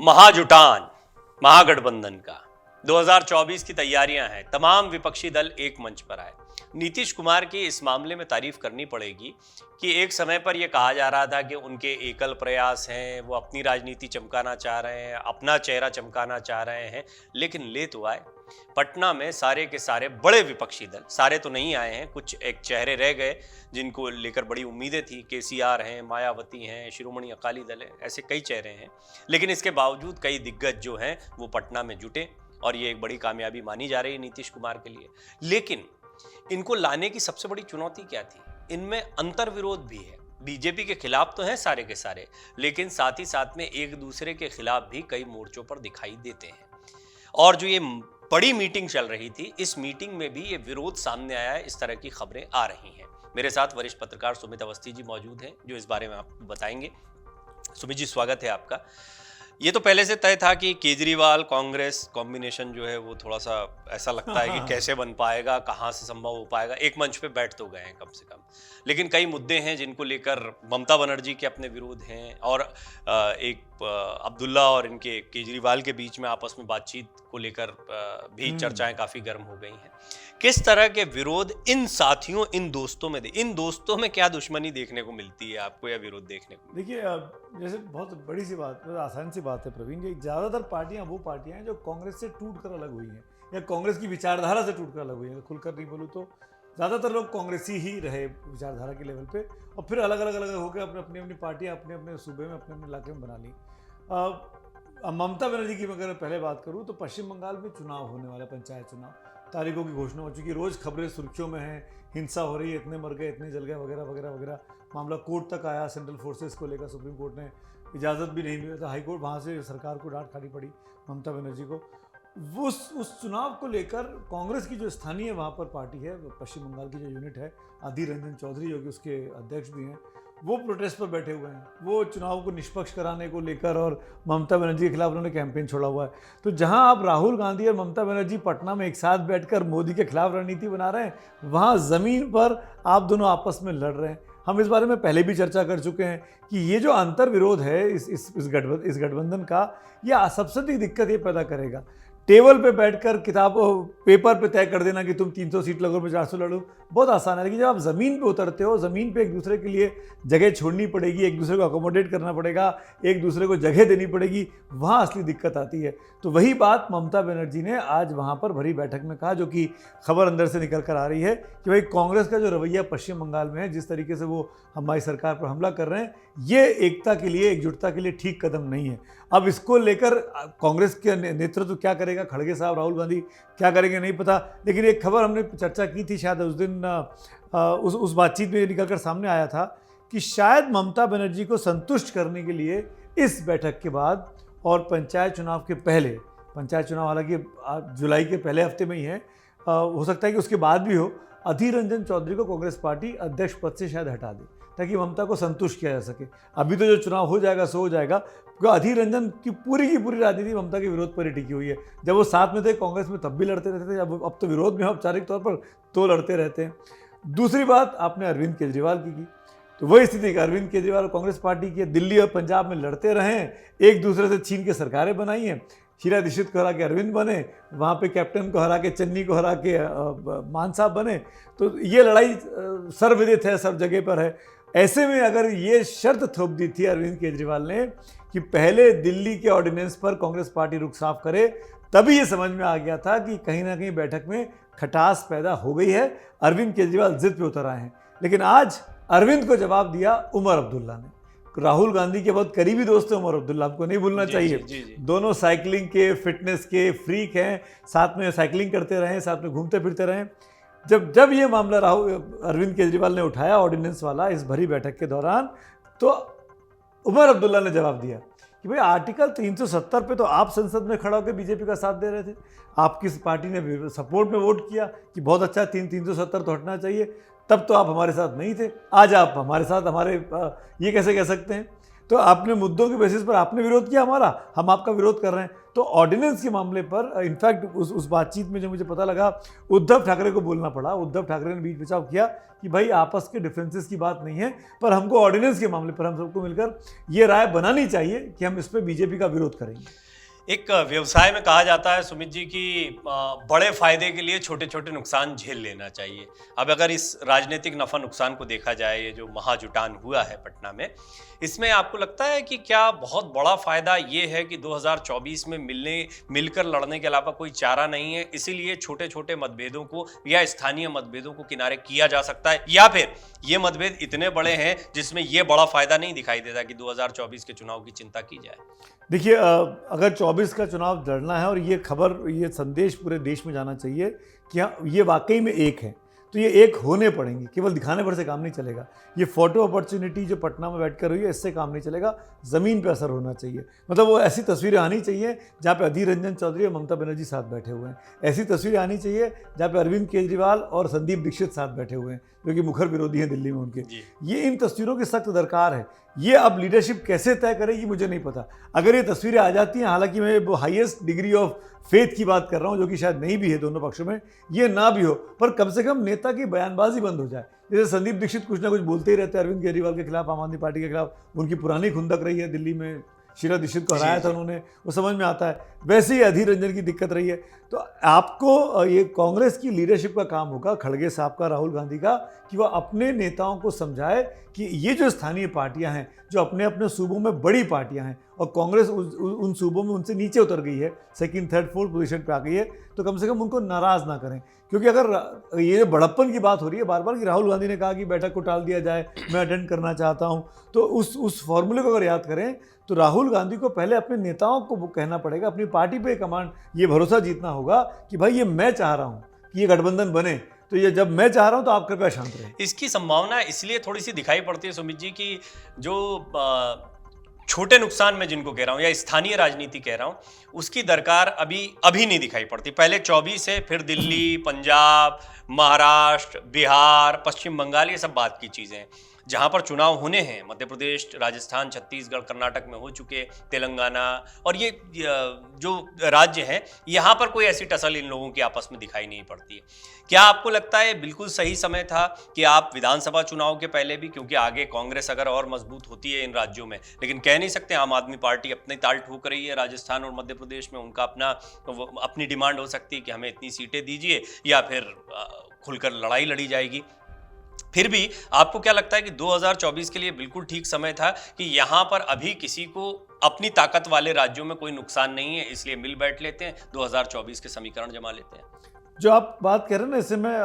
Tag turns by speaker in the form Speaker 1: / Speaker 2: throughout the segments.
Speaker 1: महाजुटान, महागठबंधन का 2024 की तैयारियां हैं। तमाम विपक्षी दल एक मंच पर आए। नीतीश कुमार की इस मामले में तारीफ करनी पड़ेगी कि एक समय पर यह कहा जा रहा था कि उनके एकल प्रयास हैं, वो अपनी राजनीति चमकाना चाह रहे हैं, अपना चेहरा चमकाना चाह रहे हैं, लेकिन ले तो आए। पटना में सारे के सारे बड़े विपक्षी दल, सारे तो नहीं आए हैं, कुछ एक चेहरे रह गए जिनको लेकर बड़ी उम्मीदें थी। केसीआर हैं, मायावती हैं, शिरोमणि अकाली दल है, ऐसे कई चेहरे हैं। लेकिन इसके बावजूद कई दिग्गज जो हैं वो पटना में जुटे और ये एक बड़ी कामयाबी मानी जा रही है नीतीश कुमार के लिए। लेकिन इनको लाने की सबसे बड़ी चुनौती क्या थी? इनमें अंतर विरोध भी है। बीजेपी के खिलाफ तो हैं सारे के सारे, लेकिन साथ ही साथ में एक दूसरे के खिलाफ भी कई मोर्चों पर दिखाई देते हैं। और जो ये बड़ी मीटिंग चल रही थी, इस मीटिंग में भी ये विरोध सामने आया है, इस तरह की खबरें आ रही हैं। मेरे साथ वरिष्ठ पत्रकार सुमित अवस्थी जी मौजूद हैं, जो इस बारे में आपको बताएंगे। सुमित जी, स्वागत है आपका। ये तो पहले से तय था कि केजरीवाल कांग्रेस कॉम्बिनेशन जो है वो थोड़ा सा ऐसा लगता है कि कैसे बन पाएगा, कहाँ से संभव हो पाएगा। एक मंच पे बैठ तो गए हैं कम से कम, लेकिन कई मुद्दे हैं जिनको लेकर ममता बनर्जी के अपने विरोध हैं और एक अब्दुल्ला और इनके केजरीवाल के बीच में आपस में बातचीत को लेकर भी चर्चाएं काफी गर्म हो गई हैं। किस तरह के विरोध इन साथियों, इन दोस्तों में क्या दुश्मनी देखने को मिलती है आपको, या विरोध देखने को?
Speaker 2: देखिए, जैसे बहुत बड़ी सी बात, आसान सी बात है प्रवीण जी, ज़्यादातर पार्टियां वो पार्टियां हैं जो कांग्रेस से टूट कर अलग हुई हैं या कांग्रेस की विचारधारा से टूट कर अलग हुई हैं। खुलकर नहीं बोलूँ तो ज़्यादातर लोग कांग्रेसी ही रहे विचारधारा के लेवल पे, और फिर अलग अलग होकर अपनी अपनी पार्टियां अपने अपने सूबे में, अपने अपने इलाके में बना ली। ममता बनर्जी की अगर पहले बात करूँ तो पश्चिम बंगाल में चुनाव होने वाला, पंचायत चुनाव, तारीखों की घोषणा हो चुकी है। रोज़ खबरें सुर्खियों में हैं, हिंसा हो रही है, इतने मर गए, इतने जल गए, वगैरह वगैरह वगैरह। मामला कोर्ट तक आया, सेंट्रल फोर्सेस को लेकर सुप्रीम कोर्ट ने इजाज़त भी नहीं मिली, तो हाई कोर्ट, वहाँ से सरकार को डांट खानी पड़ी ममता बनर्जी को। उस चुनाव को लेकर कांग्रेस की जो स्थानीय वहाँ पर पार्टी है, पश्चिम बंगाल की जो यूनिट है, अधीर रंजन चौधरी जो कि उसके अध्यक्ष भी हैं, वो प्रोटेस्ट पर बैठे हुए हैं। वो चुनाव को निष्पक्ष कराने को लेकर और ममता बनर्जी के खिलाफ उन्होंने कैंपेन छोड़ा हुआ है। तो जहां आप राहुल गांधी और ममता बनर्जी पटना में एक साथ बैठकर मोदी के खिलाफ रणनीति बना रहे हैं, वहां ज़मीन पर आप दोनों आपस में लड़ रहे हैं। हम इस बारे में पहले भी चर्चा कर चुके हैं कि ये जो अंतर विरोध है इस गठबंधन का, यह सबसे बड़ी दिक्कत ये पैदा करेगा। टेबल पे बैठकर किताब पेपर पे तय कर देना कि तुम 300 सीट लगो, मैं 400 लड़ो, बहुत आसान है। लेकिन जब आप ज़मीन पे उतरते हो, ज़मीन पे एक दूसरे के लिए जगह छोड़नी पड़ेगी, एक दूसरे को अकोमोडेट करना पड़ेगा, एक दूसरे को जगह देनी पड़ेगी, वहाँ असली दिक्कत आती है। तो वही बात ममता बनर्जी ने आज वहाँ पर भरी बैठक में कहा, जो कि खबर अंदर से निकल कर आ रही है कि भाई कांग्रेस का जो रवैया पश्चिम बंगाल में है, जिस तरीके से वो हमारी सरकार पर हमला कर रहे हैं, ये एकता के लिए, एकजुटता के लिए ठीक कदम नहीं है। अब इसको लेकर कांग्रेस के नेतृत्व क्या करेगा, खड़गे साहब, राहुल गांधी क्या करेंगे नहीं पता। लेकिन एक खबर हमने चर्चा की थी शायद उस दिन, उस बातचीत में निकल कर सामने आया था कि शायद ममता बनर्जी को संतुष्ट करने के लिए इस बैठक के बाद और पंचायत चुनाव के पहले, पंचायत चुनाव हालांकि जुलाई के पहले हफ्ते में ही है, हो सकता है कि उसके बाद भी हो, अधीर रंजन चौधरी को कांग्रेस पार्टी अध्यक्ष पद से शायद हटा दे, ताकि ममता को संतुष्ट किया जा सके। अभी तो जो चुनाव हो जाएगा सो हो जाएगा, क्योंकि अधीर रंजन की पूरी राजनीति ममता के विरोध पर ही टिकी हुई है। जब वो साथ में थे कांग्रेस में तब भी लड़ते रहते थे, अब तो विरोध में औपचारिक तौर पर तो लड़ते रहते हैं। दूसरी बात आपने अरविंद केजरीवाल की, तो वही स्थिति कि अरविंद केजरीवाल कांग्रेस पार्टी के दिल्ली और पंजाब में लड़ते रहे, एक दूसरे से छीन के सरकारें बनाई हैं। शीला दीक्षित को हरा के अरविंद बने, वहाँ पे कैप्टन को हरा के, चन्नी को हरा के मान साहब बने। तो ये लड़ाई सर्वविदित है, सब जगह पर है। ऐसे में अगर ये शर्त थोप दी थी अरविंद केजरीवाल ने कि पहले दिल्ली के ऑर्डिनेंस पर कांग्रेस पार्टी रुख साफ करे, तभी ये समझ में आ गया था कि कहीं ना कहीं बैठक में खटास पैदा हो गई है। अरविंद केजरीवाल जिद पे उतर आए हैं। लेकिन आज अरविंद को जवाब दिया उमर अब्दुल्ला ने। राहुल गांधी के बहुत करीबी दोस्त हैं उमर अब्दुल्ला, आपको नहीं भूलना चाहिए।
Speaker 1: जी।
Speaker 2: दोनों साइकिलिंग के, फिटनेस के फ्रीक हैं, साथ में साइकिलिंग करते रहे, साथ में घूमते फिरते रहे। जब ये मामला अरविंद केजरीवाल ने उठाया ऑर्डिनेंस वाला इस भरी बैठक के दौरान, तो उमर अब्दुल्ला ने जवाब दिया कि भाई आर्टिकल 370 पे तो आप संसद में खड़ा होकर बीजेपी का साथ दे रहे थे, आपकी पार्टी ने सपोर्ट में वोट किया कि बहुत अच्छा 370 तो हटना चाहिए, तब तो आप हमारे साथ नहीं थे, आज आप हमारे साथ, ये कैसे कह सकते हैं। तो आपने मुद्दों के बेसिस पर आपने विरोध किया हमारा, हम आपका विरोध कर रहे हैं। तो ऑर्डिनेंस के मामले पर इनफैक्ट उस बातचीत में जो मुझे पता लगा, उद्धव ठाकरे को बोलना पड़ा। उद्धव ठाकरे ने बीच बचाव किया कि भाई आपस के डिफरेंसेस की बात नहीं है, पर हमको ऑर्डिनेंस के मामले पर हम सबको मिलकर ये राय बनानी चाहिए कि हम इस पर बीजेपी का विरोध करेंगे।
Speaker 1: एक व्यवसाय में कहा जाता है सुमित जी कि बड़े फायदे के लिए छोटे छोटे नुकसान झेल लेना चाहिए। अब अगर इस राजनीतिक नफा नुकसान को देखा जाए, ये जो महाजुटान हुआ है पटना में, इसमें आपको लगता है कि क्या बहुत बड़ा फायदा ये है कि 2024 में मिलकर लड़ने के अलावा कोई चारा नहीं है, इसीलिए छोटे छोटे मतभेदों को या स्थानीय मतभेदों को किनारे किया जा सकता है, या फिर ये मतभेद इतने बड़े हैं जिसमें ये बड़ा फायदा नहीं दिखाई देता कि 2024 के चुनाव की चिंता की जाए?
Speaker 2: देखिए, अगर 24 का चुनाव लड़ना है और ये खबर, ये संदेश पूरे देश में जाना चाहिए कि हाँ ये वाकई में एक है, तो ये एक होने पड़ेंगे। केवल दिखाने पर से काम नहीं चलेगा। ये फोटो अपॉर्चुनिटी जो पटना में बैठकर हुई है, इससे काम नहीं चलेगा। ज़मीन पे असर होना चाहिए। मतलब वो ऐसी तस्वीरें आनी चाहिए जहाँ पे अधीर रंजन चौधरी और ममता बनर्जी साथ बैठे हुए हैं। ऐसी तस्वीरें आनी चाहिए जहाँ पे अरविंद केजरीवाल और संदीप दीक्षित साथ बैठे हुए हैं, जो कि मुखर विरोधी हैं दिल्ली में उनके। ये इन तस्वीरों की सख्त दरकार है। ये अब लीडरशिप कैसे तय करेगी मुझे नहीं पता। अगर ये तस्वीरें आ जाती हैं, हालांकि मैं वो हाईएस्ट डिग्री ऑफ फेथ की बात कर रहा हूँ, जो कि शायद नहीं भी है दोनों पक्षों में, ये ना भी हो, पर कम से कम नेता की बयानबाजी बंद हो जाए। जैसे संदीप दीक्षित कुछ ना कुछ बोलते ही रहते हैं अरविंद केजरीवाल के खिलाफ, आम आदमी पार्टी के खिलाफ। उनकी पुरानी खुंदक रही है दिल्ली में, शीला दीक्षित को हराया था उन्होंने, वो समझ में आता है। वैसे ही अधीर रंजन की दिक्कत रही है। तो आपको ये कांग्रेस की लीडरशिप का काम होगा, खड़गे साहब का, राहुल गांधी का, कि वह अपने नेताओं को समझाए कि ये जो स्थानीय पार्टियां हैं, जो अपने अपने सूबों में बड़ी पार्टियां हैं, और कांग्रेस उन सूबों में उनसे नीचे उतर गई है, सेकंड, थर्ड, फोर्थ पोजीशन पे आ गई है, तो कम से कम उनको नाराज़ ना करें। क्योंकि अगर ये जो बड़प्पन की बात हो रही है बार बार कि राहुल गांधी ने कहा कि बैठक को टाल दिया जाए, मैं अटेंड करना चाहता हूँ, तो उस फॉर्मूले को अगर याद करें तो राहुल गांधी को पहले अपने नेताओं को कहना पड़ेगा, अपनी पार्टी पे कमांड, ये भरोसा जीतना होगा कि भाई ये मैं चाह रहा हूँ कि ये गठबंधन बने, तो ये जब मैं चाह रहा हूँ तो आप कृपया शांत रहें।
Speaker 1: इसकी संभावना इसलिए थोड़ी सी दिखाई पड़ती है सुमित जी कि जो छोटे नुकसान मैं जिनको कह रहा हूँ या स्थानीय राजनीति कह रहा हूँ, उसकी दरकार अभी नहीं दिखाई पड़ती। पहले 24 है, फिर दिल्ली, पंजाब, महाराष्ट्र, बिहार, पश्चिम बंगाल, ये सब बात की चीज़ें हैं। जहाँ पर चुनाव होने हैं, मध्य प्रदेश, राजस्थान, छत्तीसगढ़, कर्नाटक में हो चुके, तेलंगाना, और ये जो राज्य हैं, यहाँ पर कोई ऐसी टसल इन लोगों की आपस में दिखाई नहीं पड़ती है। क्या आपको लगता है बिल्कुल सही समय था कि आप विधानसभा चुनाव के पहले भी, क्योंकि आगे कांग्रेस अगर और मजबूत होती है इन राज्यों में, लेकिन कह नहीं सकते, आम आदमी पार्टी अपनी ताल ठोक रही है राजस्थान और मध्य प्रदेश में, उनका अपनी डिमांड हो सकती है कि हमें इतनी सीटें दीजिए या फिर खुलकर लड़ाई लड़ी जाएगी। फिर भी आपको क्या लगता है कि 2024 के लिए बिल्कुल ठीक समय था कि यहाँ पर अभी किसी को अपनी ताकत वाले राज्यों में कोई नुकसान नहीं है, इसलिए मिल बैठ लेते हैं, 2024 के समीकरण जमा लेते हैं?
Speaker 2: जो आप बात कर रहे हैं ना, इससे मैं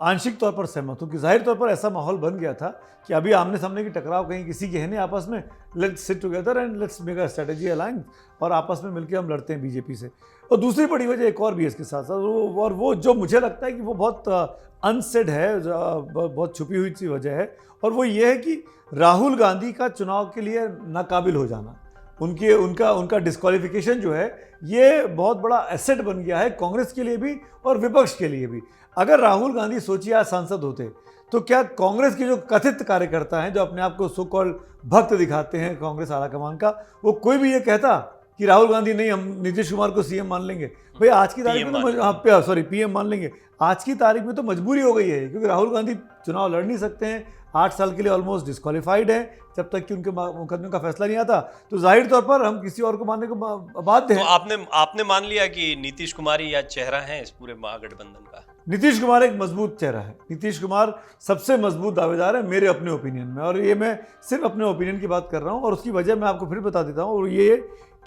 Speaker 2: आंशिक तौर पर सहमत हूँ कि जाहिर तौर पर ऐसा माहौल बन गया था कि अभी आमने सामने की टकराव कहीं किसी के है नहीं आपस में, let's sit together and let's make a strategy alliance, और आपस में मिलकर हम लड़ते हैं बीजेपी से। और दूसरी बड़ी वजह एक और भी है इसके साथ साथ, और वो जो मुझे लगता है कि वो बहुत अनसेड है, बहुत छुपी हुई सी वजह है, और वो ये है कि राहुल गांधी का चुनाव के लिए नाकाबिल हो जाना, उनका डिस्क्वालिफिकेशन जो है, ये बहुत बड़ा एसेट बन गया है कांग्रेस के लिए भी और विपक्ष के लिए भी। अगर राहुल गांधी सोचिए आज सांसद होते, तो क्या कांग्रेस के जो कथित कार्यकर्ता हैं, जो अपने आप को सो कॉल्ड भक्त दिखाते हैं कांग्रेस आलाकमान का, वो कोई भी ये कहता कि राहुल गांधी नहीं, हम नीतीश कुमार को सीएम मान लेंगे? भाई आज की तारीख में तो पीएम मान लेंगे। आज की तारीख में तो मजबूरी हो गई है, क्योंकि राहुल गांधी चुनाव लड़ नहीं सकते हैं, 8 साल के लिए ऑलमोस्ट डिस्क्वालीफाइड है, जब तक कि उनके मुकदमे का फैसला नहीं आता। तो जाहिर तौर पर हम किसी और को मानने को बाध्य हैं।
Speaker 1: तो आपने मान लिया कि नीतीश कुमार ही या चेहरा है इस पूरे महागठबंधन का?
Speaker 2: नीतीश कुमार एक मजबूत चेहरा है। नीतीश कुमार सबसे मजबूत दावेदार है मेरे अपने ओपिनियन में, और ये मैं सिर्फ अपने ओपिनियन की बात कर रहा हूँ, और उसकी वजह मैं आपको फिर बता देता हूँ, और ये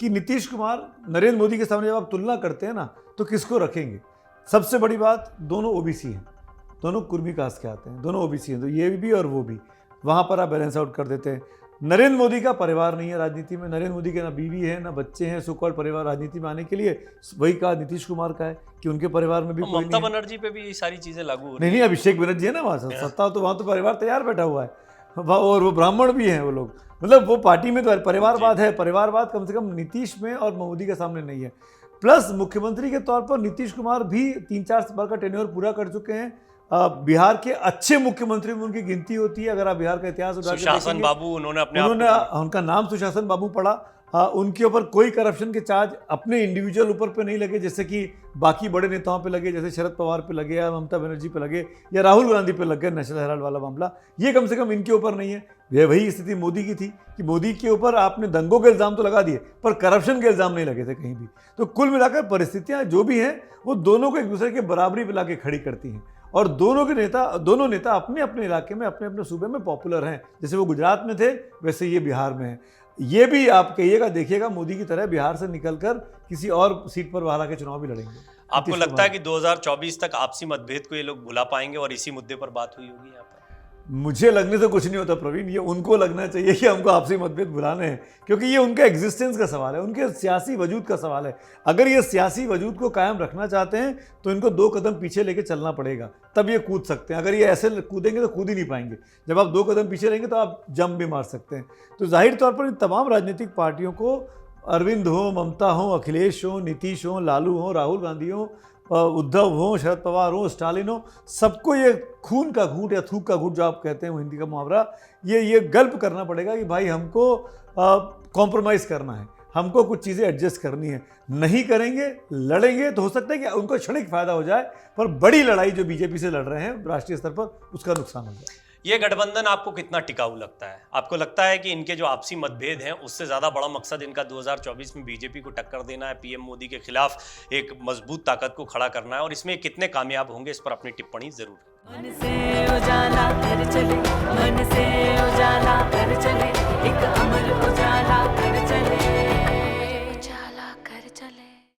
Speaker 2: कि नीतीश कुमार नरेंद्र मोदी के सामने जब आप तुलना करते हैं ना, तो किसको रखेंगे? सबसे बड़ी बात, दोनों ओबीसी हैं, दोनों कुर्मी कास्ट के आते हैं, दोनों ओबीसी हैं, तो ये भी और वो भी, वहाँ पर आप बैलेंस आउट कर देते हैं। नरेंद्र मोदी का परिवार नहीं है राजनीति में, नरेंद्र मोदी के ना बीवी है ना बच्चे हैं, सो कॉल्ड परिवार राजनीति में आने के लिए। वही कहा नीतीश कुमार का है कि उनके परिवार में भी कोई
Speaker 1: ममता बनर्जी पे भी ये सारी चीजें लागू हो रही
Speaker 2: नहीं, अभिषेक बनर्जी है ना वहाँ, सत्ता तो वहाँ तो परिवार तैयार बैठा हुआ है, और वो ब्राह्मण भी हैं वो लोग, मतलब वो पार्टी में तो परिवारवाद है। परिवारवाद कम से कम नीतीश में और मोदी के सामने नहीं है। प्लस मुख्यमंत्री के तौर पर नीतीश कुमार भी 3-4 बार का टेन्योर पूरा कर चुके हैं, बिहार के अच्छे मुख्यमंत्री में उनकी गिनती होती है। अगर आप बिहार का इतिहास उठा के
Speaker 1: सुशासन
Speaker 2: देखेंगे,
Speaker 1: बाबू उन्होंने अपने आप
Speaker 2: उन्होंने उनका नाम सुशासन बाबू पड़ा। उनके ऊपर कोई करप्शन के चार्ज अपने इंडिविजुअल ऊपर पे नहीं लगे, जैसे कि बाकी बड़े नेताओं पे लगे, जैसे शरद पवार पे लगे या ममता बनर्जी पे लगे या राहुल गांधी पे लग गए नेशनल हेराल्ड वाला मामला। ये कम से कम इनके ऊपर नहीं है। यह वही स्थिति मोदी की थी कि मोदी के ऊपर आपने दंगों के इल्ज़ाम तो लगा दिए पर करप्शन के इल्ज़ाम नहीं लगे थे कहीं भी। तो कुल मिलाकर परिस्थितियाँ जो भी हैं वो दोनों को एक दूसरे के बराबरी पे लाके खड़ी करती हैं और दोनों नेता अपने अपने इलाके में, अपने अपने सूबे में पॉपुलर हैं। जैसे वो गुजरात में थे वैसे ये बिहार में है। ये भी आप कहिएगा, देखिएगा, मोदी की तरह बिहार से निकलकर किसी और सीट पर बाहर आके चुनाव भी लड़ेंगे।
Speaker 1: आपको लगता है कि 2024 तक आपसी मतभेद को ये लोग भुला पाएंगे और इसी मुद्दे पर बात हुई होगी यहाँ पर?
Speaker 2: मुझे लगने से कुछ नहीं होता प्रवीण, ये उनको लगना चाहिए कि हमको आपसी मतभेद भुलाने हैं, क्योंकि ये उनका एग्जिस्टेंस का सवाल है, उनके सियासी वजूद का सवाल है। अगर ये सियासी वजूद को कायम रखना चाहते हैं तो इनको 2 कदम पीछे लेके चलना पड़ेगा, तब ये कूद सकते हैं। अगर ये ऐसे कूदेंगे तो कूद ही नहीं पाएंगे। जब आप 2 कदम पीछे रहेंगे तो आप जंप भी मार सकते हैं। तो जाहिर तौर पर इन तमाम राजनीतिक पार्टियों को, अरविंद हो, ममता हो, अखिलेश हो, नीतीश हो, लालू हो, राहुल गांधी हो, उद्धव हो, शरद पवार हो, स्टालिन हो, सबको ये खून का घूंट या थूक का घूंट जो आप कहते हैं वो हिंदी का मुहावरा, ये गल्प करना पड़ेगा कि भाई हमको कॉम्प्रोमाइज़ करना है, हमको कुछ चीज़ें एडजस्ट करनी है। नहीं करेंगे, लड़ेंगे तो हो सकता है कि उनको क्षणिक फायदा हो जाए, पर बड़ी लड़ाई जो बीजेपी से लड़ रहे हैं राष्ट्रीय स्तर पर, उसका नुकसान हो जाए।
Speaker 1: ये गठबंधन आपको कितना टिकाऊ लगता है? आपको लगता है कि इनके जो आपसी मतभेद हैं उससे ज़्यादा बड़ा मकसद इनका 2024 में बीजेपी को टक्कर देना है, पीएम मोदी के खिलाफ एक मजबूत ताकत को खड़ा करना है, और इसमें कितने कामयाब होंगे इस पर अपनी टिप्पणी जरूर।
Speaker 3: मन से उजाला कर चले